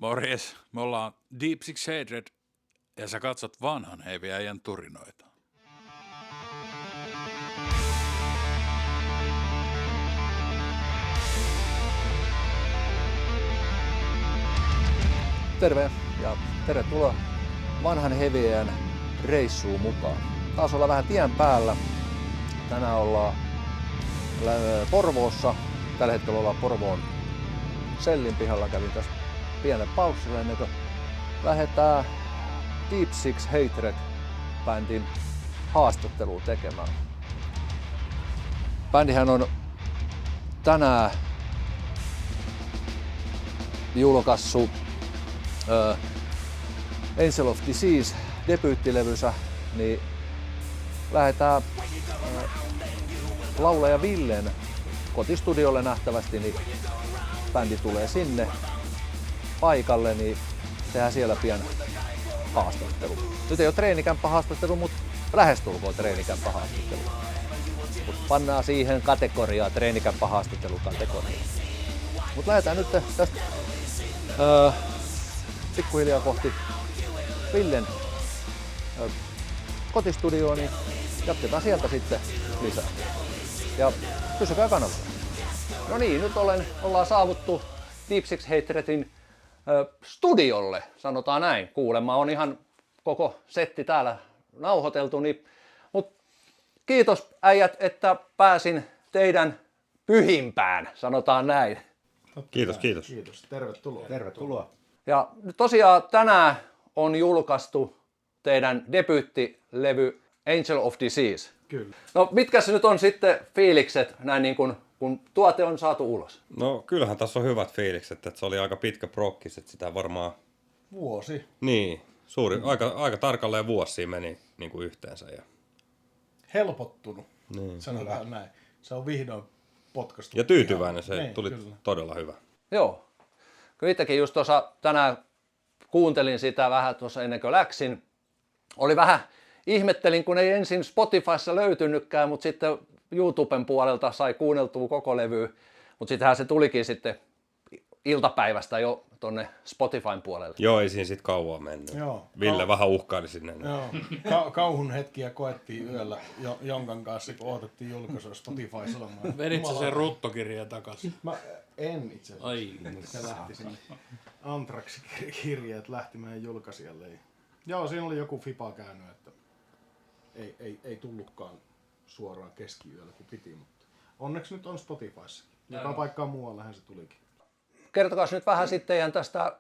Morjes, me ollaan Deep Six Hatred ja sä katsot vanhan heviäjän turinoita. Terve ja tervetuloa vanhan heviäjän reissuun mukaan. Taas ollaan vähän tien päällä. Tänään ollaan Porvoossa. Tällä hetkellä ollaan Porvoon Sellin pihalla. Kävin tässä pienen paussilla ennen kuin lähdetään Deep Six Hatred-bändin haastattelua tekemään. Bändihän on tänään julkaissut Angel of Disease -debyyttilevynsä, niin lähdetään laulaja Villen kotistudiolle nähtävästi, niin bändi tulee sinne paikalle, niin tehdään siellä pian haastattelu. Nyt ei ole treenikämppä-haastattelu, mutta lähestulkoon treenikämppä-haastattelu. Mut pannaan siihen kategoriaan, treenikämppä-haastattelu-kategoriaan. Mut lähdetään nyt tästä pikkuhiljaa kohti Villen kotistudioon, niin jatketaan sieltä sitten lisää. Ja pysykää kanavalla. No niin, nyt ollaan saavuttu Deep Six Hatredin studiolle, sanotaan näin. Kuulemma on ihan koko setti täällä nauhoiteltu, mutta kiitos äijät, että pääsin teidän pyhimpään, sanotaan näin. Kiitos. Kiitos. Tervetuloa. Ja tosiaan tänään on julkaistu teidän debyyttilevy Angel of Disease. Kyllä. No mitkä se nyt on sitten fiilikset näin niin kun tuote on saatu ulos? No kyllähän tässä on hyvät fiilikset, että se oli aika pitkä prokkis, että sitä varmaan... Vuosi. Niin, aika tarkalleen vuosi siinä meni niin kuin yhteensä. Ja... Helpottunut, Niin. sanotaan näin. Se on vihdoin potkastu. Ja tyytyväinen se Niin, tuli kyllä. todella hyvä. Joo. Kyllä itsekin just tuossa tänään kuuntelin sitä vähän tuossa ennen kuin läksin. Oli vähän, ihmettelin kun ei ensin Spotifyssa löytynytkään, mutta sitten YouTuben puolelta sai kuunneltua koko levyä. Mutta sittenhän se tulikin sitten iltapäivästä jo tonne Spotifyn puolelle. Joo, ei siinä sitten kauan mennyt. Joo. Ville vähän uhkaili sinne. Joo. Kauhun hetkiä koettiin yöllä Jonkan kanssa, kun odotettiin julkaisua Spotify sanomaan. Vedit sä sen ruttokirjan takaisin? Mä en itse asiassa. Ai. Se lähti sinne. Anthrax-kirjeet lähti meidän julkaisijalle. Joo, siinä oli joku fipa käynyt, että ei tullutkaan suoraan keskiyöllä kun piti, mutta onneksi nyt on Spotifyssa. Joka paikkaan muuallehan se tulikin. Kertokaa nyt vähän sitten ihan tästä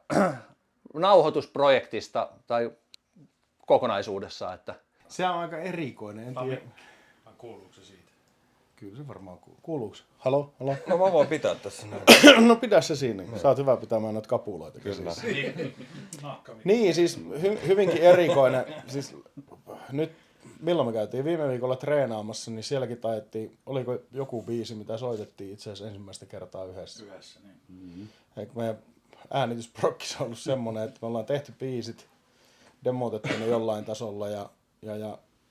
nauhoitusprojektista tai kokonaisuudessaan. Että... Se on aika erikoinen, en tiedä. Kuuluuko se siitä? Kyllä se varmaan kuuluu. Kuuluuko? Halo? No mä voin pitää tässä näin. No pidä se siinä. Sä oot hyvä pitämään noita kapuloita. Kyllä. Niin, siis hyvinkin erikoinen. Siis, nyt, milloin me käytiin viime viikolla treenaamassa, niin sielläkin taidettiin, oliko joku biisi, mitä soitettiin itse asiassa ensimmäistä kertaa yhdessä. Yhdessä, niin. Meidän äänitysprokkis on ollut semmoinen, että me ollaan tehty biisit, demotettu ne jollain tasolla ja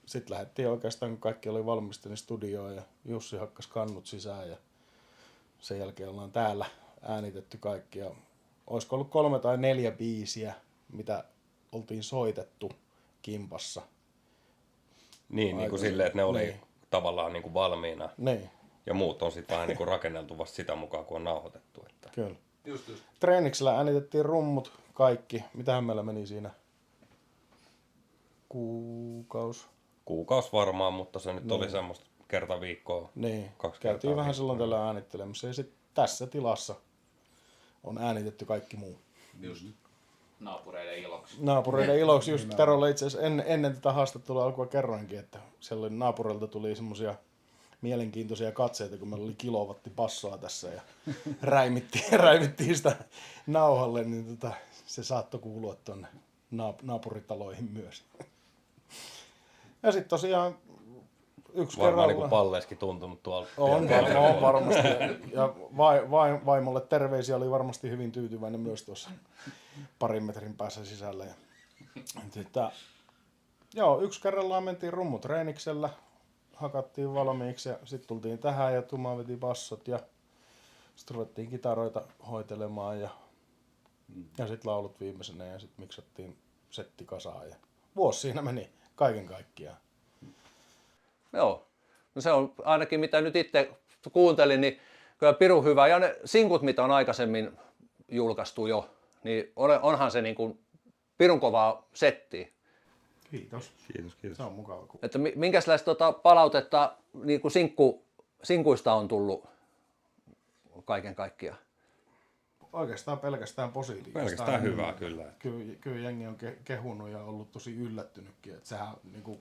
sitten lähdettiin oikeastaan, kun kaikki oli valmista, niin studioon ja Jussi hakkas kannut sisään ja sen jälkeen ollaan täällä äänitetty kaikki. Ja olisiko ollut 3 tai 4 biisiä, mitä oltiin soitettu kimpassa. Niin kuin silleen, että ne oli Niin. tavallaan niin kuin valmiina. Niin, Ja muut on sitten vähän niin kuin rakenneltu vasta sitä mukaan, kun on nauhoitettu. Että... kyllä. Just. Treeniksellä äänitettiin rummut, kaikki. Mitähän meillä meni siinä? Kuukausi varmaan, mutta se nyt oli semmoista kerta viikkoa. Niin, 2 käytiin kertaa vähän viikkoa. silloin tällä äänittelemässä ja sitten tässä tilassa on äänitetty kaikki muu. Just. Naapureiden iloksi. Naapureiden iloksi just Tarolle itse asiassa ennen tätä haastattelua alkua kerroinkin, että siellä oli naapureilta tuli semmosia mielenkiintoisia katseita, kun meillä oli kilowatti bassoa tässä ja räimittiin sitä nauhalle, niin se saattoi kuulua tuonne naapuritaloihin myös. Ja sitten tosiaan yksi Varmaan kerralla... niin kuin palleiskin tuntunut tuolla. On varmasti. Ja vaimolle terveisiä, oli varmasti hyvin tyytyväinen myös tuossa 2 metrin päässä sisällä. Ja, joo, yksi kerrallaan mentiin rummutreeniksellä, hakattiin valmiiksi ja sitten tultiin tähän ja Tuma veti bassot ja sitten ruvettiin kitaroita hoitelemaan ja Ja sitten laulut viimeisenä ja sitten miksattiin setti kasaan. Ja vuosi siinä meni kaiken kaikkiaan. Joo. No se on ainakin mitä nyt itse kuuntelin, niin kyllä pirun hyvä. Ja ne sinkut, mitä on aikaisemmin julkaistu jo, niin onhan se niin kuin pirun kovaa settiä. Kiitos. Kiitos. Se on mukava kuulla. Että minkälaista palautetta niin kuin sinkuista on tullut kaiken kaikkiaan? Oikeastaan pelkästään positiivista. Pelkästään hyvää kyllä. Kyllä jengi on kehunut ja ollut tosi yllättynytkin. Että sehän niinku,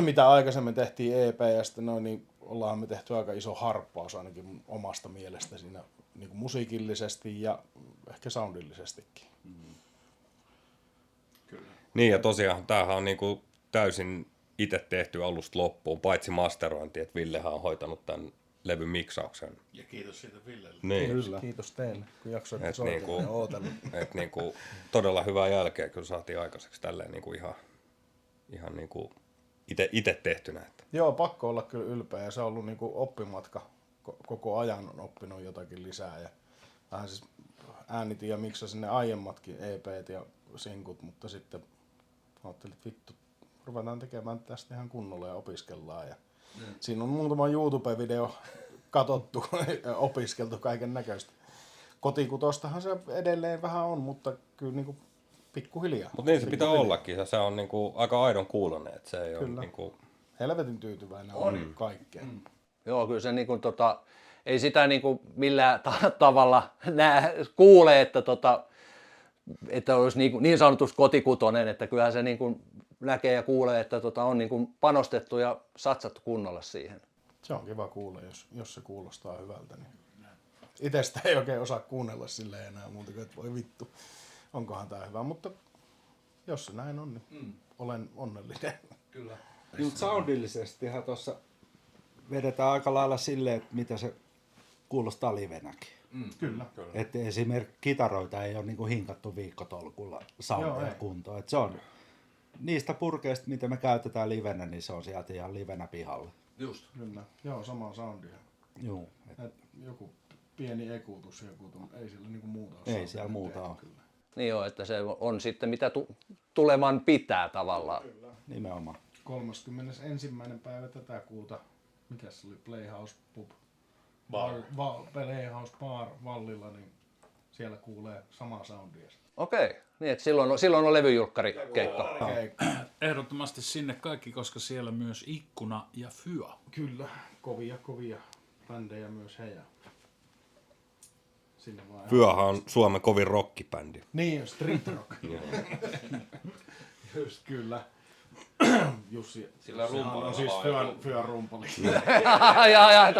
mitä aikaisemmin tehtiin EP ja sitten noin, niin ollaan me tehty aika iso harppaus ainakin mun omasta mielestä siinä niinku musiikillisesti ja ehkä soundillisestikin. Niin ja tosiaan tämähän on niinku täysin itse tehty alusta loppuun, paitsi masterointi, että Villehän on hoitanut tämän levyn miksauksen. Ja kiitos siitä Villelle. Niin. Kyllä. Kiitos teille, kun jaksoitte Et soitella niinku- ja ootella. Et niinku, todella hyvää jälkeä kyllä saatiin aikaiseksi tälleen niinku ihan niinku ite tehtynä. Että. Joo, pakko olla kyllä ylpeä ja se on ollut niinku oppimatka. Koko ajan on oppinut jotakin lisää ja vähän siis äänitin ja miksasin ne aiemmatkin EP:t ja sinkut, mutta sitten ajattelin, että vittu, ruvetaan tekemään tästä ihan kunnolla ja opiskellaan. Ja siinä on muutama YouTube-video katsottu ja opiskeltu kaiken näköistä. Kotikutostahan se edelleen vähän on, mutta kyllä niinku pikkuhiljaa. Mutta niin se pitää ollakin ja se on niinku aika aidon kuulonen, että se ei ole Kyllä. niinku. Helvetin tyytyväinen on kaikkeen. Joo, kyllä se niin kuin, ei sitä niin kuin millään tavalla kuule, että olisi niin sanotusti kotikutonen, että kyllähän se niin kuin näkee ja kuulee, että on niin kuin panostettu ja satsattu kunnolla siihen. Se on kiva kuulla, jos se kuulostaa hyvältä. Niin itestä ei oikein osaa kuunnella silleen enää muuta kuin, että voi vittu, onkohan tää hyvä. Mutta jos se näin on, niin olen onnellinen. Kyllä. Mutta soundillisestihan tuossa vedetään aika lailla silleen, että mitä se kuulostaa livenäkin. Kyllä. Että esimerkiksi kitaroita ei ole niinku hinkattu viikkotolkulla soundia ei. kuntoon. Et se on niistä purkeista, mitä me käytetään livenä, niin se on sieltä ihan livenä pihalla. Just. Kyllä. Joo, sama soundi. Juu. Joku pieni ekuutus, ei sillä niinku muuta ole. Ei siellä muuta ole. Kyllä. Niin joo, että se on sitten mitä tuleman pitää tavallaan. Nimenomaan. 31. päivä tätä kuuta, mikäs se oli, Playhouse Pub? Bar. Playhouse Bar Vallilla, niin siellä kuulee samaa soundia. Okei, niin että silloin on levyjulkkarikeikka. Ehdottomasti sinne kaikki, koska siellä myös Ikkuna ja Fyö. Kyllä, kovia bändejä myös heidän. Sinne vaan. Fyöhän on Suomen kovin rockibändi. Niin, street rock. Just kyllä. Jussi. Sillä rumpalilla on siis vaan Fyön rumpali. ja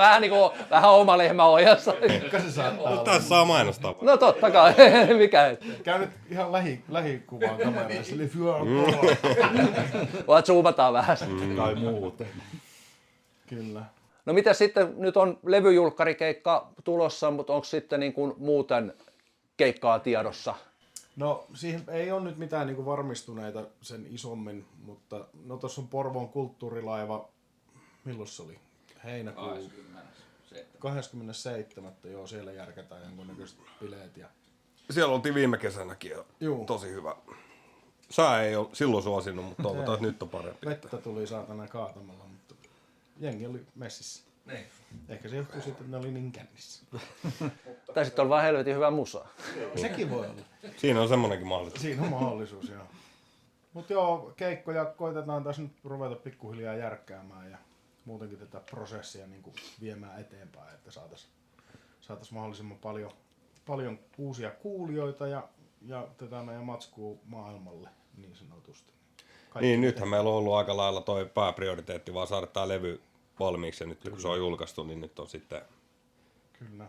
vähän oma lehmä ojassa. Se saattaa olla. Tässä saa mainostaa. No totta kai, mikä et. Käy nyt ihan lähikuvaan kamerassa, eli Fyön Vaan zoomataan vähän. Tai muuten. Kyllä. No mitä sitten, nyt on levyjulkkarikeikka tulossa, mutta onko sitten niin kuin muuten keikkaa tiedossa? No siihen ei ole nyt mitään niinku varmistuneita sen isommin, mutta no tuossa on Porvoon kulttuurilaiva, milloin se oli? Heinäkuun 27. Joo, siellä järkätään jonkunnäköiset bileet. Ja Siellä oltiin viime kesänäkin ja Juu. tosi hyvä. Sää ei ole silloin suosinut, mutta toivotaan, että nyt on parempi. vettä tuli saatana kaatamalla, mutta jengi oli messissä. Niin. Ehkä se johtuu siitä, että ne oli niin kännissä. Tai sitten on vaan helvetin hyvä musa. Sekin voi olla. Siinä on semmonenkin mahdollisuus. Siinä on mahdollisuus, joo. Mutta joo, keikkoja koitetaan tässä nyt ruveta pikkuhiljaa järkkäämään ja muutenkin tätä prosessia niin kuin viemään eteenpäin, että saatais mahdollisimman paljon uusia kuulijoita ja tätä meidän matskua maailmalle niin sanotusti. Niin, nythän meillä on ollut aika lailla toi pääprioriteetti vaan saada tää levy valmiiksi ja nyt kun se on julkaistu, niin nyt on sitten Kyllä.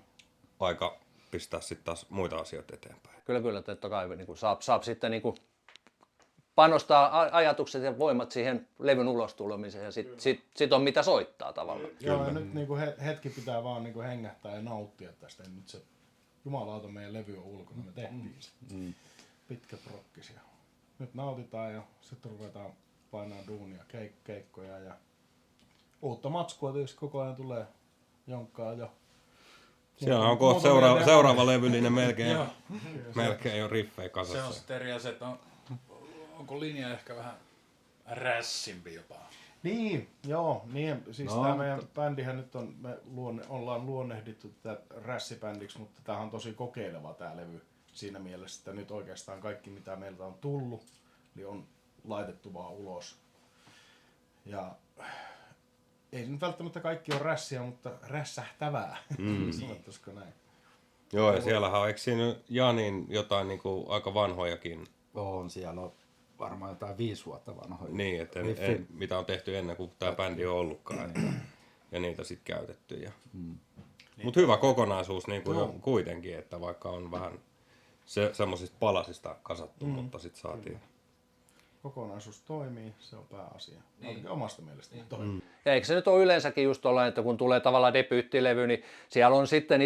aika pistää sitten taas muita asioita eteenpäin. Kyllä, totta kai niin kuin saap sitten niin kuin panostaa ajatukset ja voimat siihen levyn ulostulemiseen ja sit on mitä soittaa tavallaan. Joo, ja nyt niinku hetki pitää vaan niinku hengähtää ja nauttia tästä. Ja nyt se jumalauta meidän levy on ulkona, me tehtiin se. Pitkä prokkisia. Nyt nautitaan ja sitten ruvetaan painaa duunia, keikkoja ja uutta matskua tietysti koko ajan tulee jonkkaan jo Siellä on kohta seuraava levyllinen melkein jo riffejä Se on kasassa. sitten eri asia, että onko linja ehkä vähän rässimpi jopa. Niin, joo, niin, siis tämä meidän bändihän nyt on, ollaan luonnehdittu tätä rässibändiksi, mutta tämä on tosi kokeileva tämä levy siinä mielessä, että nyt oikeastaan kaikki mitä meiltä on tullut, niin on laitettu vaan ulos. Ja ei nyt välttämättä kaikki on rässiä, mutta rässähtävää, sanottaisiko näin. Joo, ja siellähän on, eikö siinä Janin jotain niinku aika vanhojakin, On siellä on varmaan jotain 5 vuotta vanhoja. niin, että mitä on tehty ennen kuin tämä bändi on ollutkaan, ja niitä sitten käytetty. Ja. Mutta hyvä kokonaisuus niinku jo kuitenkin, että vaikka on vähän semmoisista palasista kasattu, mutta sitten saatiin. Kokonaisuus toimii, se on pääasia. Ainakin omasta mielestäni toimii. Ja eikö se nyt ole yleensäkin just olla, että kun tulee tavallaan debyyttilevy, niin siellä on sitten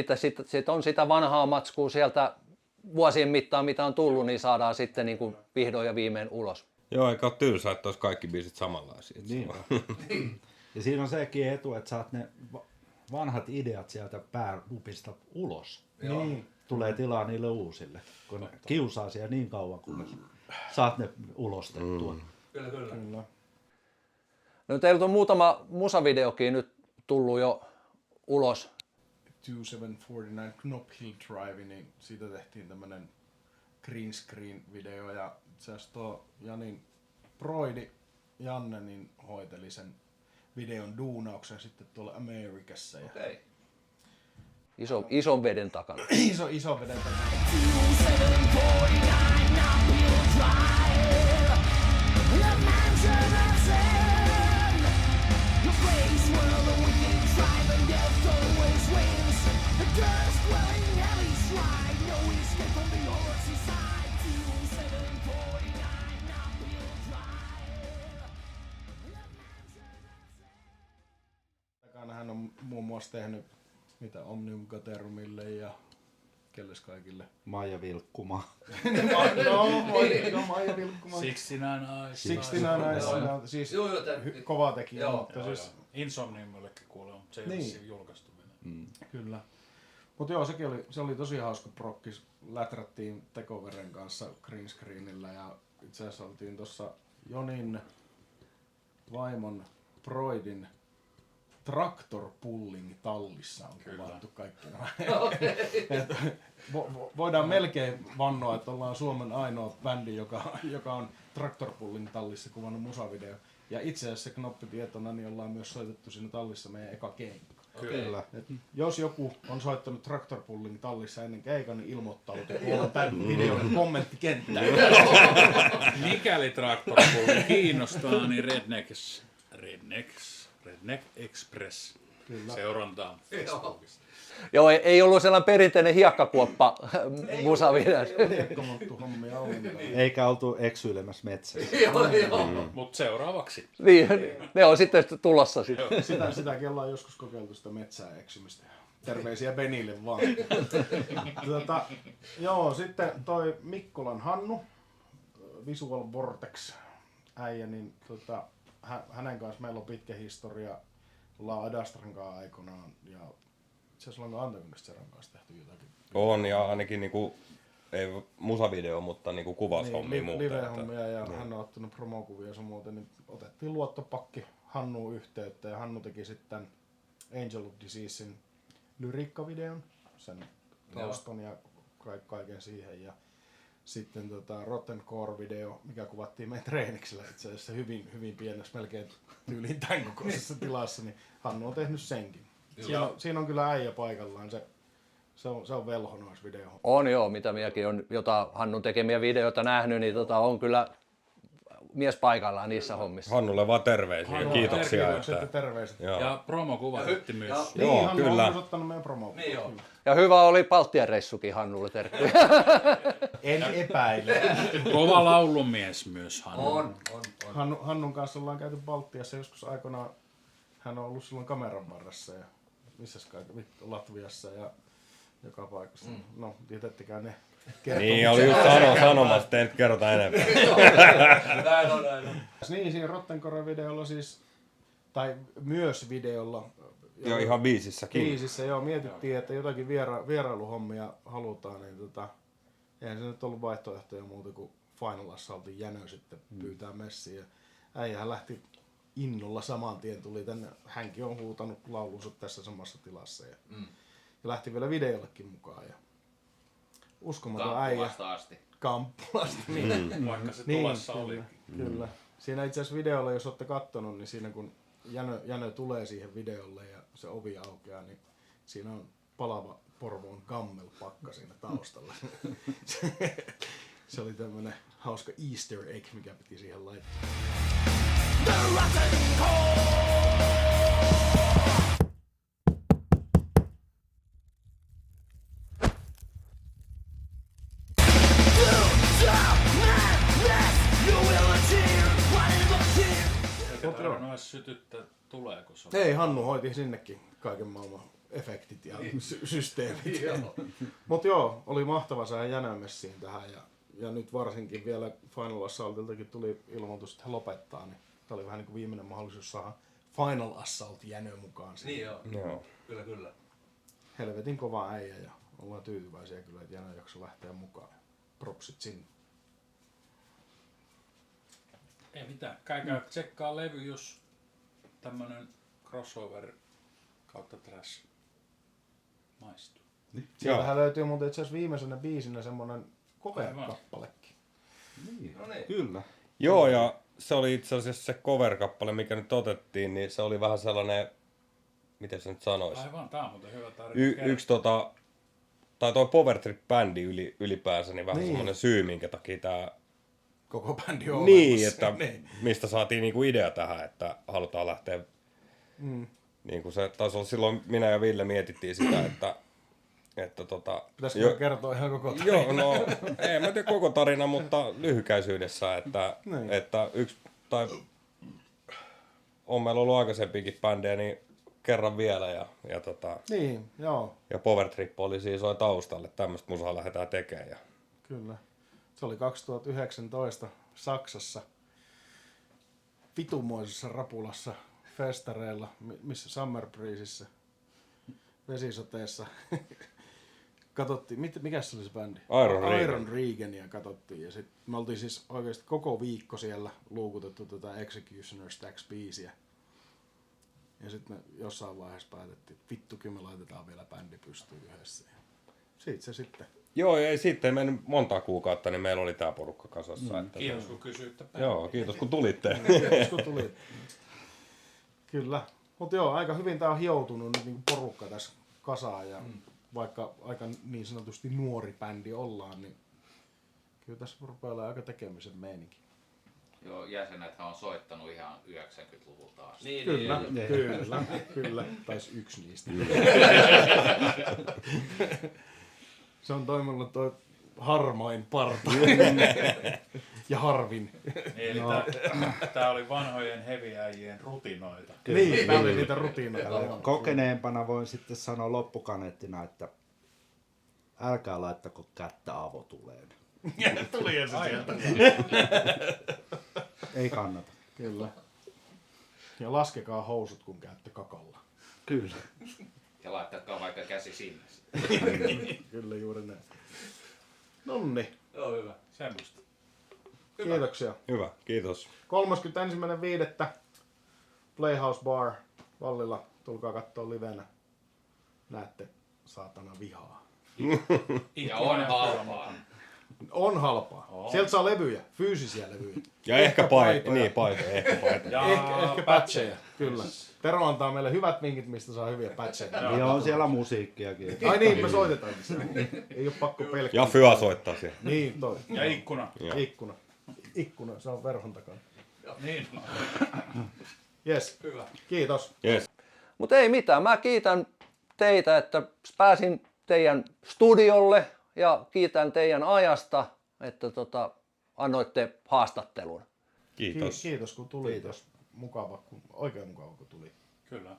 sit on sitä vanhaa matskua sieltä vuosien mittaan, mitä on tullut, niin saadaan sitten niin kuin vihdoin ja viimein ulos. Joo, eikä ole tylsää, että olisi kaikki biisit samanlaisia. Niin. Ja siinä on sekin etu, että saat ne vanhat ideat sieltä päälupista ulos. Niin. Tulee tilaa niille uusille, kun ne kiusaa siellä niin kauan, kunnes saat ne ulostettua. Kyllä. No teiltä on muutama musavideokin nyt tullut jo ulos. 2749 Knop Hill Drive, niin siitä tehtiin tämmönen green screen video ja itse asiassa tuo Janin broidi Janne niin hoiteli sen videon duunauksen sitten tuolla Amerikassa. Ja Ison veden takana. iso veden takana. Hän on muun muassa tehnyt mitä Omnium Gaterumille ja kelles kaikille. Maija Vilkkuma. Maija Vilkkuma. 69 Eyes. 69 Eyes, siis kova tekijä, mutta siis Insomniumillekin kuulee, mutta se ei ole Niin. julkaistu vielä. kyllä. Mutta joo, se oli tosi hauska prokkis. Läträttiin Tekoveren kanssa green screenillä ja itse asiassa oltiin tuossa Jonin vaimon Broidin Tractor Pulling tallissa on kuvattu kaikki nämä. Voidaan melkein vannoa, että ollaan Suomen ainoa bändi, joka on Tractor Pulling tallissa kuvannut musavideo. Ja itse asiassa knoppitietona niin ollaan myös soitettu siinä tallissa meidän eka keikka. Kyllä. Et jos joku on soittanut Tractor Pulling tallissa ennen keikan, niin ilmoittautuu tuolla tämän videon kommenttikenttään. Mikäli traktoripulli kiinnostaa, niin Redneck Express seurantaa Facebookista. Joo, ei ollut sellainen perinteinen hiekkakuoppa musavideo. Kommenttu hommia ollenkaan. Eikä oltu eksyilemässä metsässä. Mutta seuraavaksi. Niin, ne on sitten tulossa. Sitäkin ollaan joskus kokeiltu sitä metsää eksymistä. Terveisiä Benille vaan. Joo, sitten toi Mikkolan Hannu, Visual Vortex äijä, niin hänen kanssa meillä on pitkä historia. Ollaan Adastran kanssa aikanaan ja itse asiassa ollaan Antagonistseran kanssa tehty jotakin. On, ja ainakin niinku, ei musavideo, mutta niinku kuvashommia Niin, muuta. live-hommia ja hän on ottanut promokuvia samoin, niin otettiin luottopakki Hannuun yhteyttä ja Hannu teki sitten Angel of Diseasein lyriikkavideon, sen taustan ja kaiken siihen ja sitten Rotten Core-video, mikä kuvattiin meidän treeniksellä itse asiassa hyvin pienessä, melkein tyyliin tämän kokoisessa tilassa, niin Hannu on tehnyt senkin. Siinä on kyllä äijä paikallaan, se on velho noissa videoissa. On joo, mitä minäkin on Hannun tekemiä videoita nähnyt, niin on kyllä mies paikallaan niissä hommissa. Hannulle vaan terveisiä ja kiitoksia. Terveiset. Joo. Ja promokuva otti myös. Joo, Hannu on kyllä. myös ottanut meidän promokuvia. Niin Ja hyvä oli Baltian reissukin Hannulle terkkuja. En epäile. Kova laulumies myös Hannu. Hannun kanssa ollaan käyty Baltiassa joskus aikoinaan. Hän on ollut silloin kameran varressa ja missäs kaikki, Latviassa ja joka paikassa. No, tietettekään ne kertomukset. Niin, oli just sanomassa, että ei nyt kerrota enempää. Näin on. Niin, siinä Rottencore-videolla siis, tai myös videolla Ja ihan biisissäkin. Biisissä, joo, mietittiin, että jotakin vierailuhommia halutaan, niin eihän se nyt ollut vaihtoehtoja muuta kuin Final Assaultin Jänö sitten pyytää messiin. Ja äijähän lähti innolla saman tien, tuli tänne, hänkin on huutanut laulunsa tässä samassa tilassa ja lähti vielä videollekin mukaan. Ja uskomaton äijä. Kamppulasta asti. Kamppulasta, niin. Vaikka se Niin, tulessa oli. Kyllä. Siinä itse asiassa videolla, jos olette kattonut, niin siinä kun Jänö tulee siihen videolle ja se ovi aukeaa, niin siinä on palava Porvoon Gammel-pakka siinä taustalla. Se oli tämmönen hauska Easter egg, mikä piti siihen laittaa. Eikä tarvinnut edes sytyttää, tuleeko se? Ei, Hannu hoiti sinnekin kaiken maailman efektit ja systeemit. Mut joo, oli mahtava saada Jänön messiin tähän ja nyt varsinkin vielä Final Assaultiltakin tuli ilmoitus, että he lopettaa, niin tää oli vähän niin kuin viimeinen mahdollisuus saada Final Assault Jänö mukaan. Niin joo. Joo. Kyllä. Helvetin kova äijä ja ollaan tyytyväisiä kyllä, että Jänö jakso lähteä mukaan. Propsit sinne. Ei mitään. Käykää tsekkaa levy, jos tämmönen crossover kautta trash maistuu. Sieltähän löytyy muuten itse asiassa viimeisenä biisinä semmonen cover-kappalekin. Kyllä. Joo, ja se oli itse asiassa se cover-kappale, mikä nyt otettiin, niin se oli vähän sellainen, miten se nyt sanoisi? Aivan, tää on muuten hyvä tarina. Yksi tai toi Power Trip-bändi ylipäänsä, niin vähän semmoinen syy, minkä takia tää... Koko bändi on Niin, olemassa. että mistä saatiin niinku idea tähän, että halutaan lähteä... Niin kuin se taisi olla silloin, minä ja Ville mietittiin sitä, että Pitäisikö kertoa ihan koko tarina? Joo, no en mä tiedä koko tarina, mutta lyhykäisyydessä, että yksi, tai on meillä ollut aikaisempikin bändejä, niin kerran vielä ja Niin, joo, ja Power Trip oli siis soi taustalle, tämmöistä musaa lähdetään tekemään. Ja... kyllä. Se oli 2019 Saksassa vitumoisessa rapulassa festareilla, missä Summer Breezessä, vesisateessa. Katsottiin, mikä se oli se bändi? Iron Regania katsottiin ja sit me oltiin siis oikeesti koko viikko siellä luukutettu tätä Executioner Stacks-biisiä. Ja sitten me jossain vaiheessa päätettiin, että vittu kyllä me laitetaan vielä bändi pystyyn yhdessä. Ja siitä se sitten. Joo, ja sitten ei mennyt monta kuukautta, niin meillä oli tää porukka kasassa. Että Kiitos kun kysyitte. Joo, kiitos kun tulitte. Kun tuli. Kyllä. Mutta joo, aika hyvin tää on hioutunut nyt niinku porukka tässä kasaan ja vaikka aika niin sanotusti nuori bändi ollaan, niin kyllä tässä rupeaa olemaan aika tekemisen meininki. Joo, jäsenethän on soittanut ihan 90-luvulta asti. Niin, kyllä. Taisi yksi niistä. Se on toiminut toi harmain parta. Ja harvin. Eli tää oli vanhojen heviäjien rutinoita. Niin, tää oli niitä rutiinoita. Kokeneempana voin sitten sanoa loppukaneettina, että älkää laittako kättä avotuleen. Tuli ensin sieltä. Ei kannata. Kyllä. Ja laskekaa housut, kun käytte kakalla. Kyllä. Ja laittakaa vaikka käsi sinne. Kyllä juuri näin. Nonni, Joo, hyvä. Semmosta. kiitoksia. Hyvä, kiitos. 31.5. Playhouse Bar Vallilla. Tulkaa kattoo livenä. Näette saatana vihaa. Ja on halpaa. On halpaa. Sieltä saa levyjä, fyysisiä levyjä. Ja ehkä paitoja. Niin, ehkä paitoja. Ehkä patcheja, kyllä. Tero antaa meille hyvät vinkit, mistä saa hyviä patcheja. Ja on siellä musiikkiakin. Ai niin, me soitetaan. Ei oo pakko pelkkää. Ja Fyä soittaa siellä. Niin, toi. Ja ikkuna. Ikkuna, se on verhon takana. Niin. Jes, hyvä. Kiitos. Yes. Mutta ei mitään, mä kiitän teitä, että pääsin teidän studiolle ja kiitän teidän ajasta, että annoitte haastattelun. Kiitos. Kiitos kun tuli. Mukava, oikein mukava kun tuli. Kyllä.